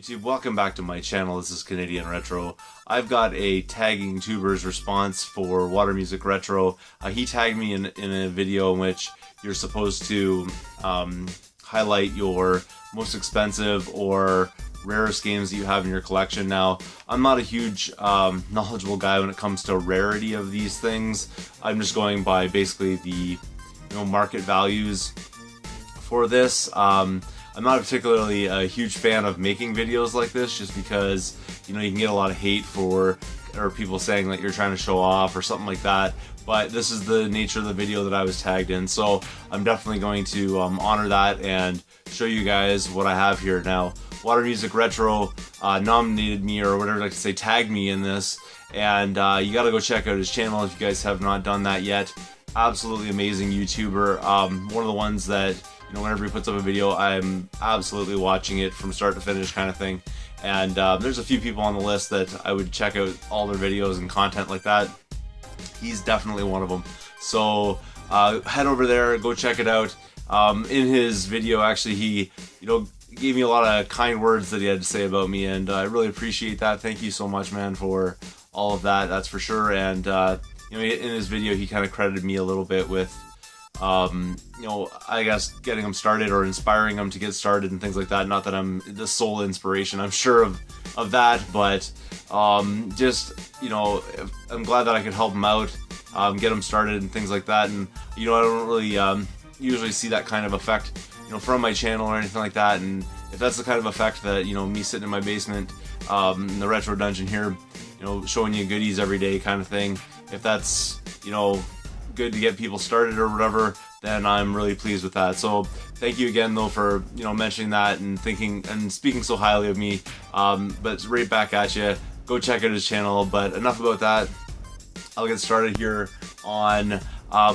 YouTube, welcome back to my channel. This is Canadian Retro. I've got a tagging tuber's response for Watermusic Retro. He tagged me in a video in which you're supposed to highlight your most expensive or rarest games that you have in your collection. Now, I'm not a huge knowledgeable guy when it comes to rarity of these things. I'm just going by basically the market values for this. I'm not particularly a huge fan of making videos like this just because, you can get a lot of hate or people saying that you're trying to show off or something like that. But this is the nature of the video that I was tagged in, so I'm definitely going to honor that and show you guys what I have here. Now, Watermusic Retro nominated me, or whatever I like to say, tagged me in this, and you gotta go check out his channel if you guys have not done that yet. Absolutely amazing YouTuber. One of the ones that, whenever he puts up a video, I'm absolutely watching it from start to finish kind of thing. And there's a few people on the list that I would check out all their videos and content like that. He's definitely one of them. So head over there, go check it out. In his video, actually, he gave me a lot of kind words that he had to say about me, and I really appreciate that. Thank you so much, man, for all of that. That's for sure. And in his video, he kind of credited me a little bit with I guess getting them started or inspiring them to get started and things like that. Not that I'm the sole inspiration, I'm sure of that, but just, I'm glad that I could help them out, get them started and things like that. And, I don't really usually see that kind of effect, from my channel or anything like that. And if that's the kind of effect that, me sitting in my basement, in the retro dungeon here, showing you goodies every day kind of thing, if that's, good to get people started or whatever, then I'm really pleased with that. So thank you again though for mentioning that and thinking and speaking so highly of me. But right back at you. Go check out his channel. But enough about that. I'll get started here on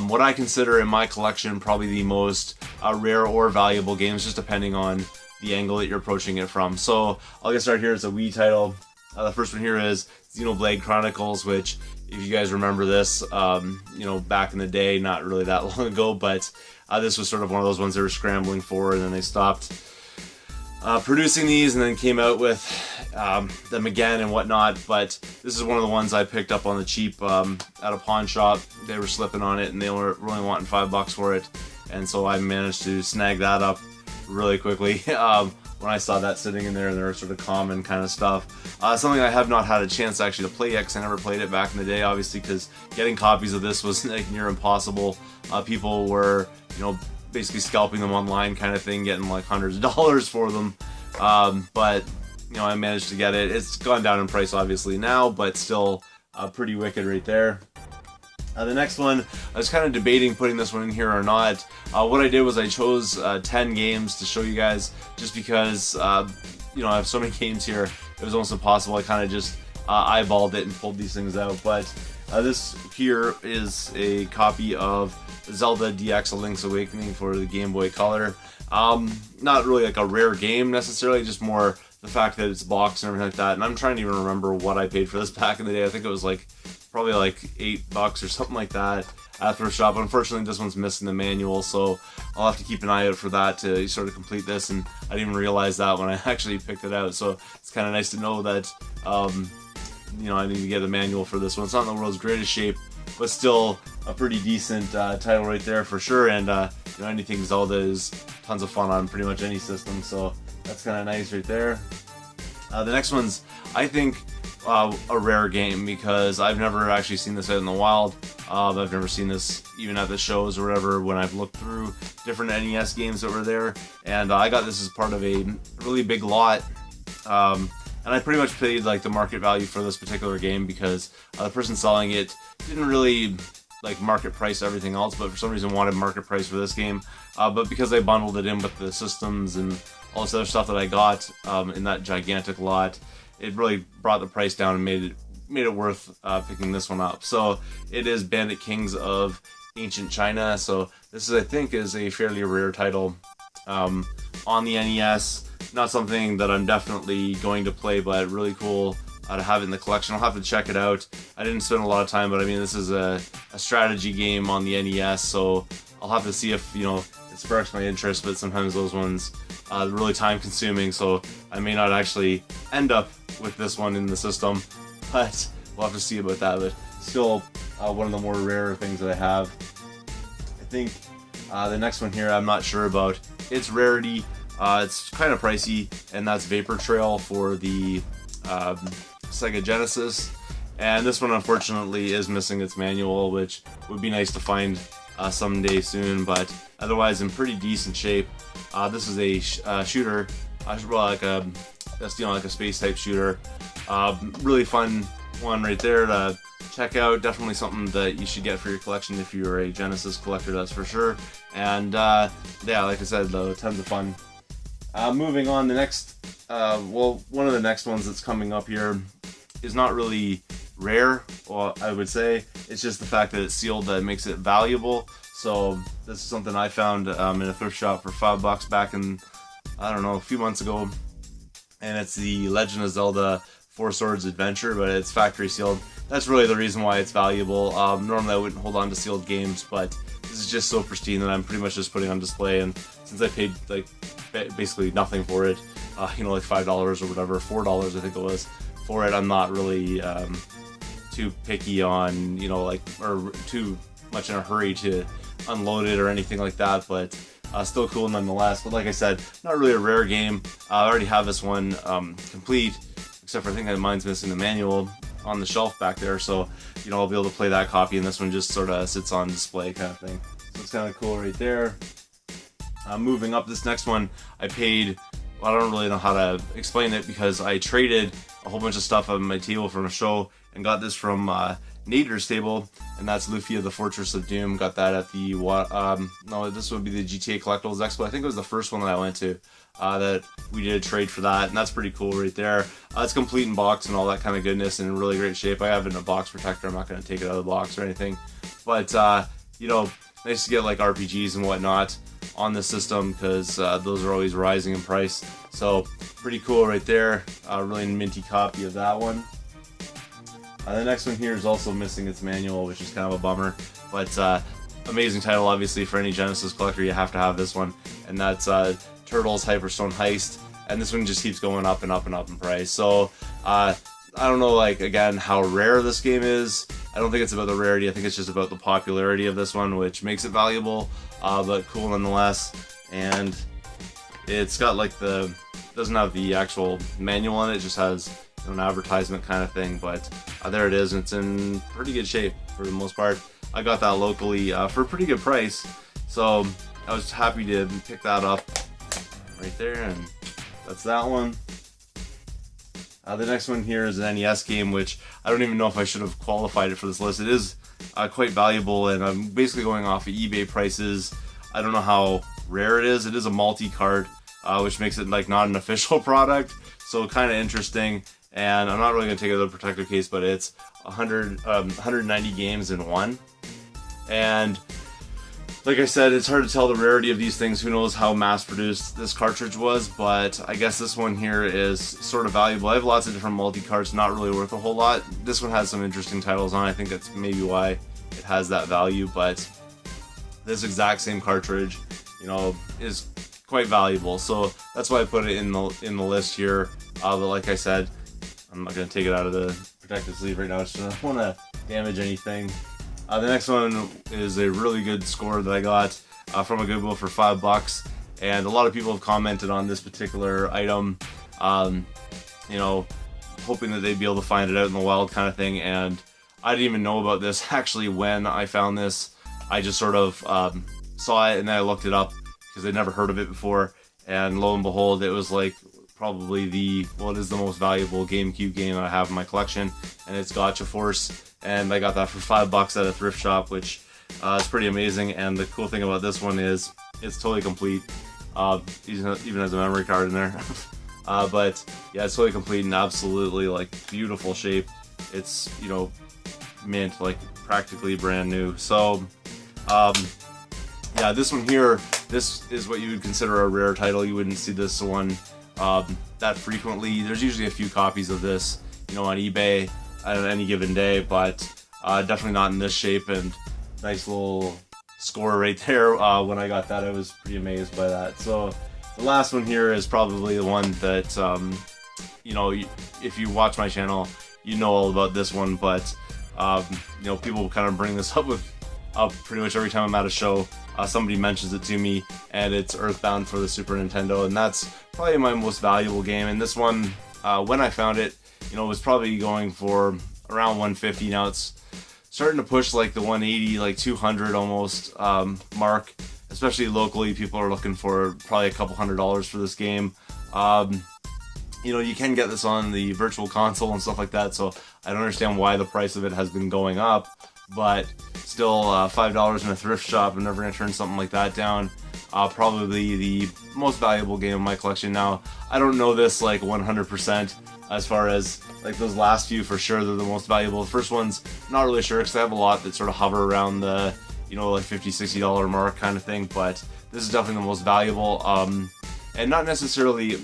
what I consider in my collection probably the most rare or valuable games, just depending on the angle that you're approaching it from. So I'll get started here. It's a Wii title. The first one here is Xenoblade Chronicles, which, if you guys remember this, back in the day, not really that long ago, but this was sort of one of those ones they were scrambling for, and then they stopped producing these and then came out with them again and whatnot. But this is one of the ones I picked up on the cheap at a pawn shop. They were slipping on it and they were really wanting $5 for it, and so I managed to snag that up really quickly. When I saw that sitting in there, and there were sort of common kind of stuff. Something I have not had a chance actually to play yet, because I never played it back in the day, obviously, because getting copies of this was like near impossible. People were, basically scalping them online kind of thing, getting like hundreds of dollars for them. But, I managed to get it. It's gone down in price obviously now, but still pretty wicked right there. The next one, I was kind of debating putting this one in here or not. What I did was I chose 10 games to show you guys, just because, I have so many games here, it was almost impossible. I kind of just eyeballed it and pulled these things out. But this here is a copy of Zelda DX, A Link's Awakening for the Game Boy Color. Not really like a rare game necessarily, just more the fact that it's boxed and everything like that. And I'm trying to even remember what I paid for this back in the day. I think it was probably like $8 or something like that at a thrift shop. Unfortunately, this one's missing the manual, so I'll have to keep an eye out for that to sort of complete this, and I didn't even realize that when I actually picked it out. So it's kind of nice to know that I need to get a manual for this one. It's not in the world's greatest shape, but still a pretty decent title right there for sure. And anything Zelda is tons of fun on pretty much any system, so that's kind of nice right there. The next one's, I think, a rare game, because I've never actually seen this out in the wild. I've never seen this even at the shows or whatever when I've looked through different NES games that were there, and I got this as part of a really big lot, and I pretty much paid like the market value for this particular game, because the person selling it didn't really like market price everything else, but for some reason wanted market price for this game. But because I bundled it in with the systems and all this other stuff that I got in that gigantic lot, it really brought the price down and made it worth picking this one up. So it is Bandit Kings of Ancient China. So this is, I think, is a fairly rare title on the NES. Not something that I'm definitely going to play, but really cool to have it in the collection. I'll have to check it out. I didn't spend a lot of time, but I mean, this is a strategy game on the NES, so I'll have to see if, if it sparks my interest, but sometimes those ones are really time consuming, so I may not actually end up with this one in the system, but we'll have to see about that. But still one of the more rare things that I have. I think the next one here I'm not sure about its rarity. It's kind of pricey, and that's Vapor Trail for the Sega Genesis. And this one unfortunately is missing its manual, which would be nice to find someday soon, but otherwise in pretty decent shape. This is a shooter, well, like a space type shooter. Really fun one right there to check out. Definitely something that you should get for your collection if you're a Genesis collector, that's for sure. And yeah, like I said, though, tons of fun. Moving on, the next, one of the next ones that's coming up here is not really rare, well, I would say. It's just the fact that it's sealed that makes it valuable. So this is something I found in a thrift shop for $5 back in, I don't know, a few months ago. And it's the Legend of Zelda Four Swords Adventure, but it's factory sealed. That's really the reason why it's valuable. Normally I wouldn't hold on to sealed games, but this is just so pristine that I'm pretty much just putting on display. And since I paid like basically nothing for it, like $5 or whatever, $4 I think it was for it, I'm not really too picky on, or too much in a hurry to unload it or anything like that, but still cool nonetheless. But like I said, not really a rare game. I already have this one complete, except for I think that mine's missing the manual on the shelf back there, so I'll be able to play that copy, and this one just sort of sits on display kind of thing. So it's kind of cool right there. Moving up, this next one I paid, well, I don't really know how to explain it because I traded a whole bunch of stuff on my table from a show and got this from Nader's table, and that's Lufia the Fortress of Doom. Got that at the no, this would be the GTA Collectibles Expo. I think it was the first one that I went to that we did a trade for that, and that's pretty cool right there. It's complete in box and all that kind of goodness, and in really great shape. I have it in a box protector. I'm not going to take it out of the box or anything, but nice to get like RPGs and whatnot on the system because those are always rising in price. So pretty cool right there. Really minty copy of that one. The next one here is also missing its manual, which is kind of a bummer, but amazing title. Obviously, for any Genesis collector, you have to have this one, and that's Turtles Hyperstone Heist. And this one just keeps going up and up and up in price. So I don't know, again, how rare this game is. I don't think it's about the rarity. I think it's just about the popularity of this one, which makes it valuable, but cool nonetheless. And it's got doesn't have the actual manual on it. It just has an advertisement kind of thing, but there it is, and it's in pretty good shape for the most part. I got that locally for a pretty good price, so I was happy to pick that up right there, and that's that one. The next one here is an NES game, which I don't even know if I should have qualified it for this list. It is quite valuable, and I'm basically going off of eBay prices. I don't know how rare it is. It is a multi-card, which makes it not an official product, so kind of interesting. And I'm not really going to take it out of the protector case, but it's 190 games in one. And like I said, it's hard to tell the rarity of these things. Who knows how mass-produced this cartridge was, but I guess this one here is sort of valuable. I have lots of different multi-cards, not really worth a whole lot. This one has some interesting titles on. I think that's maybe why it has that value, but this exact same cartridge, is quite valuable. So that's why I put it in the list here. But like I said, I'm not going to take it out of the protective sleeve right now, so I don't want to damage anything. The next one is a really good score that I got from a Goodwill for $5, and a lot of people have commented on this particular item, hoping that they'd be able to find it out in the wild kind of thing, and I didn't even know about this actually when I found this. I just sort of saw it and then I looked it up because I'd never heard of it before, and lo and behold, it was probably it is the most valuable GameCube game I have in my collection, and it's Gotcha Force, and I got that for $5 at a thrift shop, which is pretty amazing. And the cool thing about this one is it's totally complete, even has a memory card in there. But yeah, it's totally complete and absolutely beautiful shape. It's mint, practically brand new. So yeah, this one here, this is what you would consider a rare title. You wouldn't see this one that frequently. There's usually a few copies of this, on eBay on any given day, but definitely not in this shape. And nice little score right there. When I got that, I was pretty amazed by that. So the last one here is probably the one that, you know, if you watch my channel, you know all about this one, but you know, people kind of bring this up pretty much every time I'm at a show. Somebody mentions it to me, and it's Earthbound for the Super Nintendo, and that's probably my most valuable game. And this one, when I found it, you know, it was probably going for around 150. Now it's starting to push like the 180, like 200 almost mark. Especially locally, people are looking for probably a couple $100s for this game. You know, you can get this on the virtual console and stuff like that, so I don't understand why the price of it has been going up, but still $5 in a thrift shop, I'm never going to turn something like that down. Probably the most valuable game in my collection. Now, I don't know this like 100% as far as like those last few for sure, they're the most valuable. The first one's not really sure because I have a lot that sort of hover around the, you know, like $50, $60 mark kind of thing, but this is definitely the most valuable, and not necessarily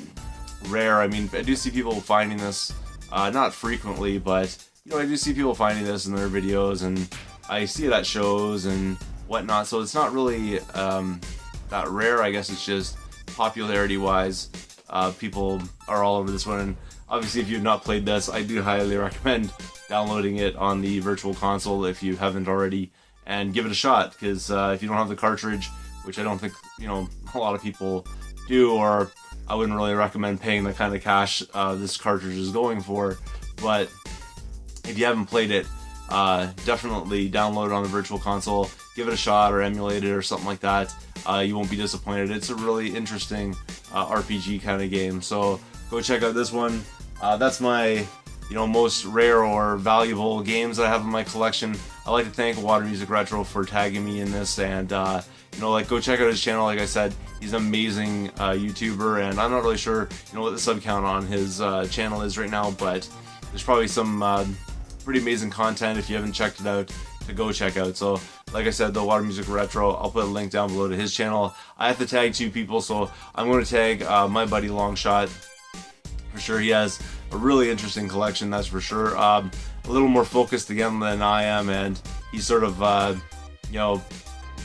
rare. I mean, I do see people finding this, not frequently, but, you know, I do see people finding this in their videos, and I see it at shows and whatnot, so it's not really that rare. I guess it's just popularity-wise, people are all over this one, and obviously if you've not played this, I do highly recommend downloading it on the virtual console if you haven't already, and give it a shot, because if you don't have the cartridge, which I don't think, you know, a lot of people do, or I wouldn't really recommend paying the kind of cash this cartridge is going for, but if you haven't played it, definitely download it on the virtual console, give it a shot or emulate it or something like that. You won't be disappointed. It's a really interesting RPG kind of game, so go check out this one. That's my, you know, most rare or valuable games that I have in my collection. I'd like to thank Watermusic Retro for tagging me in this, and you know, like, go check out his channel. Like I said, he's an amazing YouTuber, and I'm not really sure, you know, what the sub count on his channel is right now, but there's probably some pretty amazing content if you haven't checked it out to go check out. So like I said, the Watermusic Retro, I'll put a link down below to his channel. I have to tag 2 people, so I'm going to tag my buddy Longshot. For sure, he has a really interesting collection, that's for sure. A little more focused again than I am, and he's sort of, you know,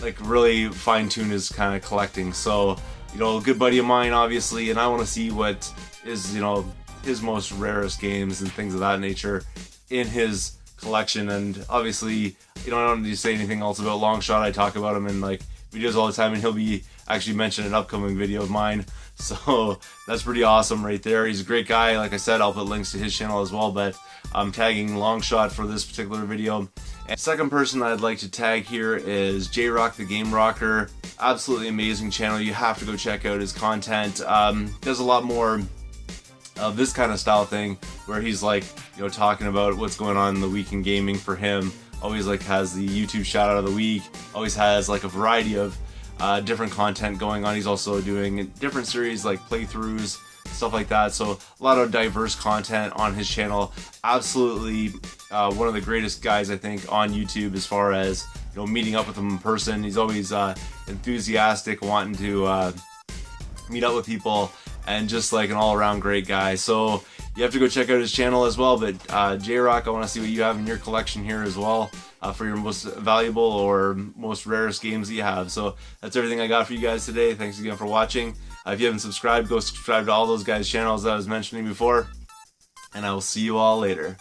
like really fine-tune his kind of collecting. So, you know, a good buddy of mine, obviously, and I want to see what is, you know, his most rarest games and things of that nature in his collection. And obviously, you know, I don't need to say anything else about Longshot. I talk about him in like videos all the time, and he'll be actually mentioned in an upcoming video of mine. So that's pretty awesome right there. He's a great guy. Like I said, I'll put links to his channel as well, but I'm tagging Longshot for this particular video. And second person I'd like to tag here is JRock the GameRocker. Absolutely amazing channel. You have to go check out his content. Does a lot more of this kind of style thing where he's like, you know, talking about what's going on in the week in gaming for him. Always like has the YouTube shout out of the week. Always has like a variety of different content going on. He's also doing different series like playthroughs, stuff like that. So a lot of diverse content on his channel. Absolutely one of the greatest guys, I think, on YouTube as far as, you know, meeting up with him in person. He's always enthusiastic, wanting to meet up with people, and just like an all-around great guy. So you have to go check out his channel as well. But JRock, I want to see what you have in your collection here as well, for your most valuable or most rarest games that you have. So that's everything I got for you guys today. Thanks again for watching. If you haven't subscribed, go subscribe to all those guys' channels that I was mentioning before, and I will see you all later.